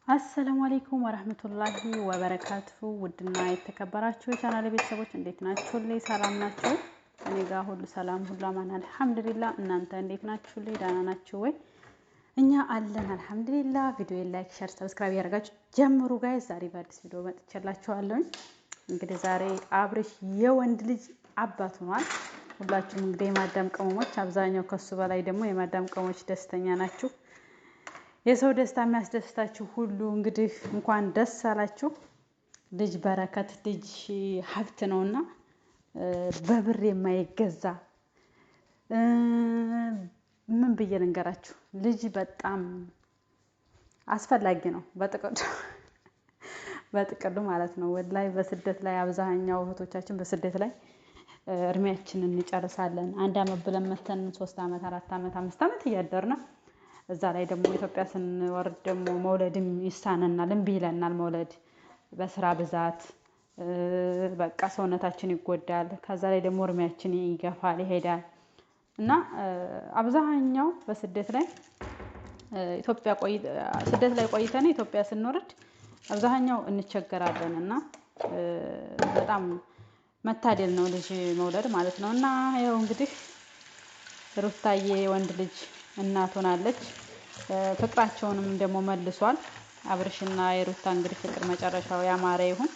አሰላሙ አለይኩም ወራህመቱላሂ ወበረካቱሁ ውድና የተከበራችሁ የቻናሌ ቤተሰቦች እንዴት ናችሁልኝ? ሰላም ናችሁ? እኔ ጋር ሁሉ ሰላም ሁሉ አማን አልሐምዱሊላህ። እናንተ እንዴት ናችሁልኝ? ደህና ናችሁ ወይ? እኛ አለን አልሐምዱሊላህ። ቪዲዮ ላይክ፣ ሼር፣ ሰብስክራይብ ያደርጋችሁ ጀምሩ ጋይስ። ዛሬ በአዲስ ቪዲዮ መጥቻላችኋለሁ። እንግዲህ ዛሬ አብርሽ የወንድ ልጅ አባት ሆኗል። ሁላችሁም እንግዲህ የማዳም ቅመሞች አብዛኛው ከሱ በላይ ደግሞ የማዳም ቅመሞች ደስተኛ ናችሁ። የሰው ደስታ የሚያስደስታችሁ ሁሉ እንግዲህ እንኳን ደስ አላችሁ። ልጅ በረከት ልጅ ሀብት ነውና በብር የማይገዛ ምን ብዬ ልንገራችሁ፣ ልጅ በጣም አስፈላጊ ነው። በጥቅሉ ማለት ነው። ወላሂ በስደት ላይ አብዛኛው እህቶቻችን በስደት ላይ እድሜያችንን እንጨርሳለን። 1 አመት ብለን መተን 3 አመት 4 አመት 5 አመት እያደርና እዛ ላይ ደግሞ ኢትዮጵያ ስንወርድ ደግሞ መውለድም ይሳነናል፣ እምቢ ይለናል መውለድ በስራ ብዛት በቃ ሰውነታችን ይጎዳል። ከዛ ላይ ደግሞ እድሜያችን ይገፋል ይሄዳል እና አብዛኛው በስደት ላይ ስደት ላይ ቆይተን ኢትዮጵያ ስንወርድ አብዛኛው እንቸገራለን እና በጣም መታደል ነው ልጅ መውለድ ማለት ነው። እና ያው እንግዲህ ሩታዬ ወንድ ልጅ እናት ሆናለች። ፍቅራቸውንም ደግሞ መልሷል። አብርሽና የሩታ እንግዲህ ፍቅር መጨረሻው ያማረ ይሁን።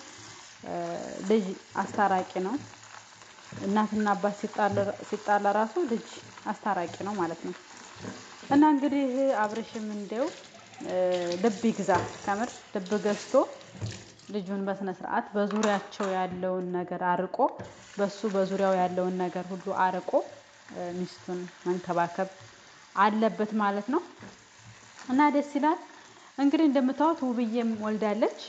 ልጅ አስታራቂ ነው። እናትና አባት ሲጣላ ራሱ ልጅ አስታራቂ ነው ማለት ነው። እና እንግዲህ አብርሽም እንደው ልብ ይግዛ፣ ከምር ልብ ገዝቶ ልጁን በስነ ስርዓት በዙሪያቸው ያለውን ነገር አርቆ በዙሪያው ያለውን ነገር ሁሉ አርቆ ሚስቱን መንከባከብ አለበት ማለት ነው። እና ደስ ይላል። እንግዲህ እንደምታዩት ውብዬም ወልዳለች።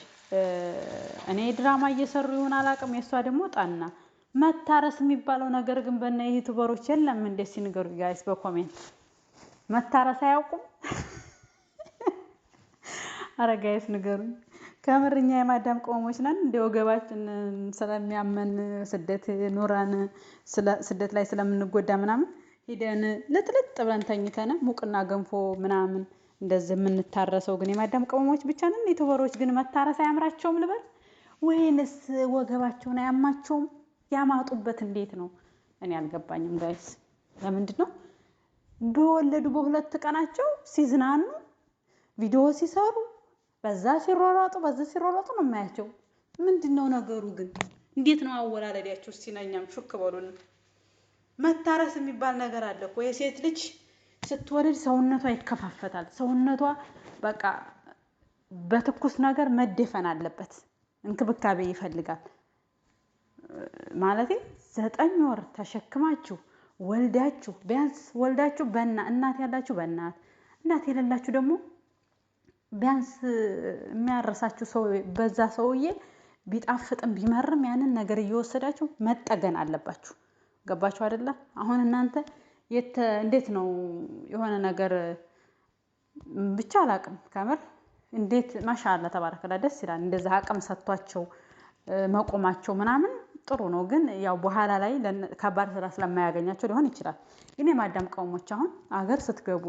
እኔ ድራማ እየሰሩ ይሆን አላውቅም። የሷ ደግሞ ጣና መታረስ የሚባለው ነገር ግን በእነ ዩቲዩበሮች የለም እንዴ? ሲንገሩ ጋይስ በኮሜንት መታረስ አያውቁም? አረ ጋይስ ንገሩኝ። ከምርኛ የማዳም ቅመሞች ነን እንደ ወገባችን ስለሚያመን ስደት ኑረን ስደት ላይ ስለምንጎዳ ምናምን ሄደን ልጥልጥ ብለን ተኝተን ሙቅና ገንፎ ምናምን እንደዚህ የምንታረሰው ግን የማዳም ቅመሞች ብቻ ነን። ዩቲዩበሮች ግን መታረስ አያምራቸውም ልበል ወይንስ ወገባቸውን አያማቸውም? ያማጡበት እንዴት ነው? እኔ አልገባኝም ጋይስ። ለምንድን ነው በወለዱ በ2 ቀናቸው ሲዝናኑ ቪዲዮ ሲሰሩ በዛ ሲሮራጡ ነው የማያቸው? ምንድነው ነገሩ ግን? እንዴት ነው አወላለዳቸው? እስቲ ነኛም ሹክ በሉን። መታረስ የሚባል ነገር አለ እኮ። የሴት ልጅ ስትወልድ ሰውነቷ ይከፋፈታል። ሰውነቷ በቃ በትኩስ ነገር መደፈን አለበት። እንክብካቤ ይፈልጋል ማለት 9 ወር ተሸክማችሁ ወልዳችሁ ቢያንስ ወልዳችሁ እናት ያላችሁ በእናት እናት የሌላችሁ ደግሞ ቢያንስ የሚያረሳችሁ ሰው በዛ ሰውዬ ቢጣፍጥም ቢመርም ያንን ነገር እየወሰዳችሁ መጠገን አለባችሁ። ገባችሁ አይደለ? አሁን እናንተ እንዴት ነው የሆነ ነገር ብቻ አላቅም። ከምር እንዴት ማሻአላ ተባረከላ ደስ ይላል። እንደዛ አቅም ሰጥቷቸው መቆማቸው ምናምን ጥሩ ነው። ግን ያው በኋላ ላይ ከባድ ስራ ስለማያገኛቸው ሊሆን ይችላል። ግን የማዳም ቅመሞች አሁን አገር ስትገቡ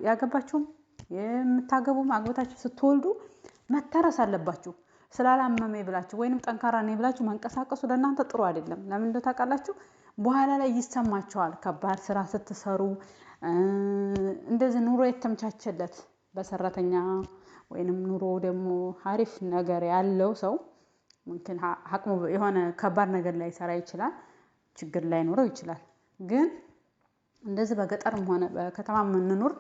ያገባችሁም የምታገቡም አግብታችሁ ስትወልዱ መታረስ አለባችሁ። ስላላመመኝ ብላችሁ ወይንም ጠንካራ ነኝ ብላችሁ መንቀሳቀሱ ለእናንተ ጥሩ አይደለም። ለምን እንደው ታውቃላችሁ? በኋላ ላይ ይሰማቸዋል። ከባድ ስራ ስትሰሩ እንደዚህ ኑሮ የተመቻቸለት በሰራተኛ ወይንም ኑሮ ደግሞ አሪፍ ነገር ያለው ሰው ምንክን አቅሙ የሆነ ከባድ ነገር ላይ ሰራ ይችላል፣ ችግር ላይ ኖረው ይችላል። ግን እንደዚህ በገጠርም ሆነ በከተማ የምንኖር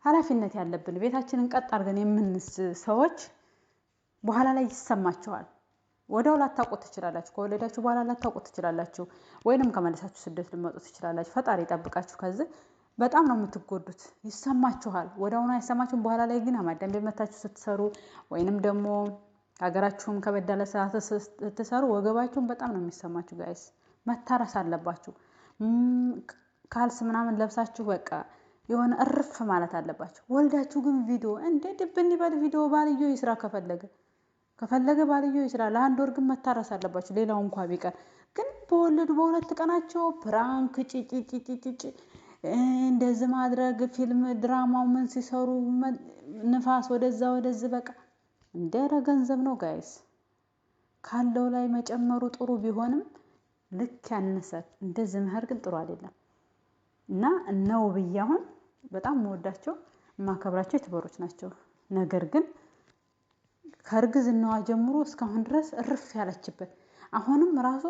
ኃላፊነት ያለብን ቤታችንን ቀጥ አድርገን የምንስ ሰዎች በኋላ ላይ ይሰማቸዋል። ወዲያው ላታውቁት ትችላላችሁ። ከወለዳችሁ በኋላ ላታውቁት ትችላላችሁ። ወይንም ከመለሳችሁ ስደት ልትመጡ ትችላላችሁ። ፈጣሪ ይጠብቃችሁ። ከዚህ በጣም ነው የምትጎዱት። ይሰማችኋል። ወዲያውኑ አይሰማችሁም። በኋላ ላይ ግን አማዳም በመታችሁ ስትሰሩ ወይንም ደግሞ ሀገራችሁም ከበዳለ ሰዓት ስትሰሩ ወገባችሁን በጣም ነው የሚሰማችሁ ጋይስ። መታረስ አለባችሁ። ካልስ ምናምን ለብሳችሁ በቃ የሆነ እርፍ ማለት አለባችሁ። ወልዳችሁ ግን ቪዲዮ እንደ ድብን ይበል ቪዲዮ ባልዮ ይስራ ከፈለገ ባልዮ ይስራ። ለ1 ወር ግን መታረስ አለባችሁ። ሌላው እንኳን ቢቀር ግን በወለዱ በ2 ቀናቸው ፕራንክ ጭጭ እንደዚህ ማድረግ ፊልም ድራማው ምን ሲሰሩ ንፋስ ወደዛ ወደዚህ በቃ እንደረ ገንዘብ ነው ጋይስ። ካለው ላይ መጨመሩ ጥሩ ቢሆንም ልክ ያነሰ እንደዚህ መኸር ግን ጥሩ አይደለም። እና እነ ውብዬ አሁን በጣም መወዳቸው ማከብራቸው ዩቲዩበሮች ናቸው። ነገር ግን ከእርግዝናዋ ጀምሮ እስካሁን ድረስ እርፍ ያለችበት አሁንም ራሱ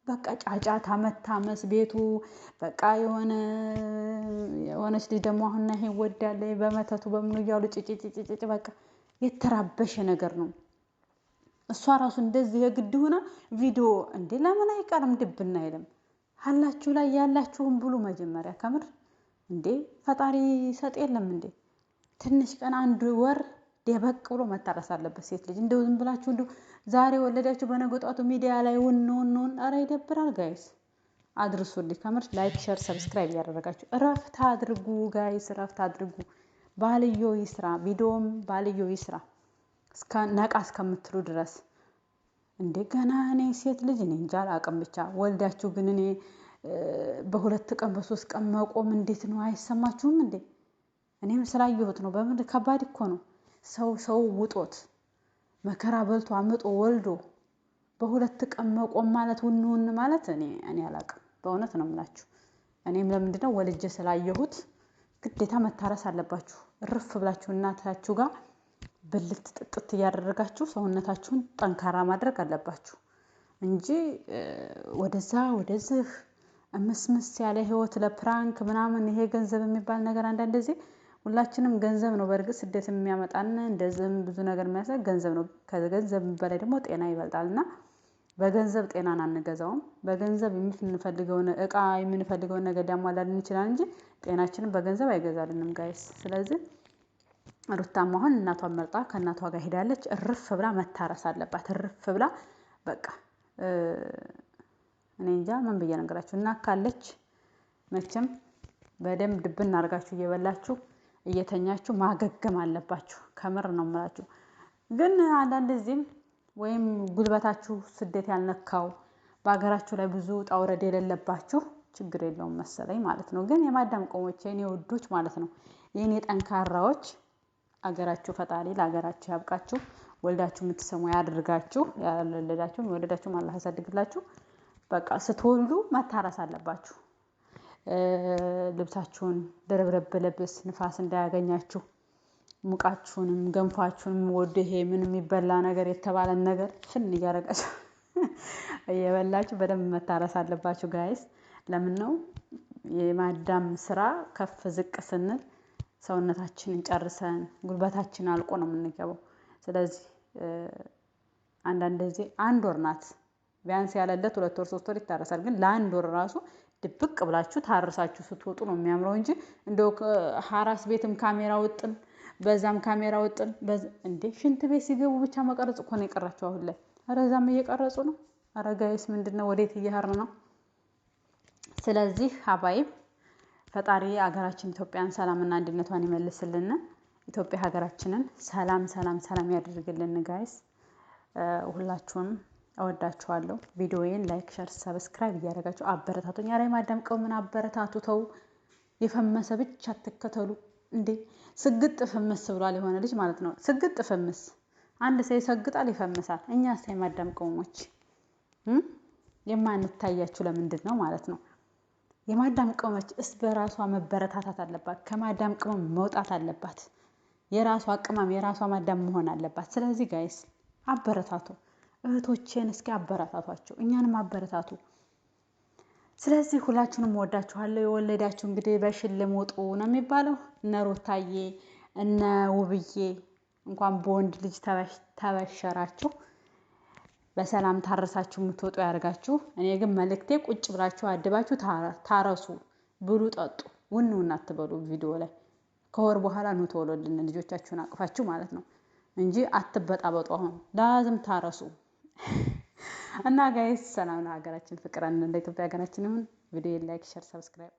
በቃ ጫጫታ መታመስ ቤቱ በቃ የሆነች ልጅ ደግሞ አሁን ይሄ ወዳለ በመተቱ በምኑ እያሉ ጭጭጭጭጭ በቃ የተራበሸ ነገር ነው። እሷ ራሱ እንደዚህ የግድ ሆና ቪዲዮ እንዴ ለምን አይቀርም ድብና አይልም። ሀላችሁ ላይ ያላችሁን ብሉ መጀመሪያ ከምር እንዴ ፈጣሪ ሰጥ የለም እንዴ? ትንሽ ቀን አንድ ወር ደበቅ ብሎ መታረስ አለበት ሴት ልጅ። እንደው ዝም ብላችሁ እንደው ዛሬ ወለዳችሁ በነገው ጧቱ ሚዲያ ላይ ወን ኧረ ይደብራል ጋይስ። አድርሱልኝ ከምር ላይክ ሼር ሰብስክራይብ ያደረጋችሁ እረፍት አድርጉ ጋይስ፣ እረፍት አድርጉ። ባልዮ ይስራ ቪዲዮም ባልዮ ይስራ ነቃ እስከምትሉ ድረስ እንደገና እኔ ሴት ልጅ እኔ እንጃ አላቅም። ብቻ ወልዳችሁ ግን እኔ በሁለት ቀን በሶስት ቀን መቆም እንዴት ነው? አይሰማችሁም እንዴ? እኔም ስላየሁት ነው። በምን ከባድ እኮ ነው። ሰው ውጦት መከራ በልቶ አምጦ ወልዶ በሁለት ቀን መቆም ማለት ውን ማለት እኔ አላቅም። በእውነት ነው የምላችሁ። እኔም ለምንድነው ወልጄ ስላየሁት ግዴታ መታረስ አለባችሁ። እርፍ ብላችሁ እናታችሁ ጋር ብልት ጥጥት እያደረጋችሁ ሰውነታችሁን ጠንካራ ማድረግ አለባችሁ እንጂ ወደዛ ወደዚህ ምስምስ ያለ ህይወት ለፕራንክ ምናምን ይሄ ገንዘብ የሚባል ነገር አንዳንድ ጊዜ ሁላችንም ገንዘብ ነው በእርግጥ ስደት የሚያመጣን እንደዚህም ብዙ ነገር የሚያሳይ ገንዘብ ነው። ከገንዘብ በላይ ደግሞ ጤና ይበልጣልና በገንዘብ ጤናን አንገዛውም። በገንዘብ የምንፈልገውን እቃ የምንፈልገውን ነገር ሊያሟላልን ይችላል እንጂ ጤናችንን በገንዘብ አይገዛልንም ጋይስ። ስለዚህ ሩታም አሁን እናቷን መርጣ ከእናቷ ጋር ሄዳለች። እርፍ ብላ መታረስ አለባት። እርፍ ብላ በቃ እኔ እንጃ ምን ብዬ ነገራችሁ። እና ካለች መቼም በደንብ ድብን አድርጋችሁ እየበላችሁ እየተኛችሁ ማገገም አለባችሁ። ከምር ነው የምላችሁ። ግን አንዳንድ ጊዜም ወይም ጉልበታችሁ ስደት ያልነካው በሀገራችሁ ላይ ብዙ ውጣ ውረድ የሌለባችሁ ችግር የለውም መሰለኝ ማለት ነው። ግን የማዳም ቆሞች የኔ ውዶች ማለት ነው የኔ ጠንካራዎች አገራችሁ ፈጣሪ ለሀገራችሁ ያብቃችሁ። ወልዳችሁ የምትሰሙ ያድርጋችሁ። ያልወለዳችሁም የወለዳችሁም አላህ ያሳድግላችሁ። በቃ ስትወልዱ መታረስ አለባችሁ። ልብሳችሁን ደረብረብ ልብስ ንፋስ እንዳያገኛችሁ ሙቃችሁንም ገንፋችሁንም ወደ ይሄ ምን የሚበላ ነገር የተባለን ነገር ፍን እያረጋችሁ እየበላችሁ በደንብ መታረስ አለባችሁ ጋይስ። ለምን ነው የማዳም ስራ ከፍ ዝቅ ስንል ሰውነታችንን ጨርሰን ጉልበታችን አልቆ ነው የምንገባው። ስለዚህ አንዳንድ ጊዜ አንድ ወር ናት ቢያንስ ያለለት 2 ወር 3 ወር ይታረሳል። ግን ለአንድ ወር ራሱ ድብቅ ብላችሁ ታርሳችሁ ስትወጡ ነው የሚያምረው እንጂ እንደው ሐራስ ቤትም ካሜራ ወጥን በዛም ካሜራ ወጥን እንዴ ሽንት ቤት ሲገቡ ብቻ መቀረጽ እኮ ነው የቀራቸው አሁን ላይ። ኧረ እዛም እየቀረጹ ነው። ኧረ ጋይስ ምንድነው ወዴት እየሄድን ነው? ስለዚህ ሀባይብ ፈጣሪ ሀገራችን ኢትዮጵያን ሰላምና አንድነቷን ይመልስልን። ኢትዮጵያ ሀገራችንን ሰላም ያደርግልን ጋይስ። ሁላችሁም እወዳችኋለሁ። ቪዲዮዬን ላይክ ሼር ሰብስክራይብ እያደረጋችሁ አበረታቱኝ። ኧረ የማዳምቀው ምን አበረታቱ ተው። የፈመሰ ብቻ አትከተሉ እንዴ። ስግጥ ፍምስ ብሏል የሆነ ልጅ ማለት ነው። ስግጥ ፍምስ አንድ ሰው ይሰግጣል ይፈምሳል። እኛስ የማዳምቀውሞች የማንታያችሁ ለምንድን ነው ማለት ነው? የማዳም ቅመሞች በራሷ መበረታታት አለባት። ከማዳም ቅመም መውጣት አለባት። የራሷ ቅመም የራሷ ማዳም መሆን አለባት። ስለዚህ ጋይስ አበረታቱ። እህቶቼን እስኪ አበረታቷቸው፣ እኛንም አበረታቱ። ስለዚህ ሁላችሁንም ወዳችኋለሁ። የወለዳችሁ እንግዲህ በሽልም ውጡ ነው የሚባለው። እነ ሩታዬ እነ ውብዬ እንኳን በወንድ ልጅ ተበሸራችሁ። በሰላም ታረሳችሁ የምትወጡ ያርጋችሁ። እኔ ግን መልእክቴ ቁጭ ብላችሁ አድባችሁ ታረሱ፣ ብሉ፣ ጠጡ። ውን አትበሉ። ቪዲዮ ላይ ከወር በኋላ ነው ተወለድን ልጆቻችሁን አቅፋችሁ ማለት ነው እንጂ አትበጣበጡ። አሁን ላዝም ታረሱ። እና ጋይስ ሰላም ለሀገራችን፣ ፍቅር እንደ ኢትዮጵያ ሀገራችን ይሁን። ቪዲዮ ላይክ ሼር ሰብስክራይብ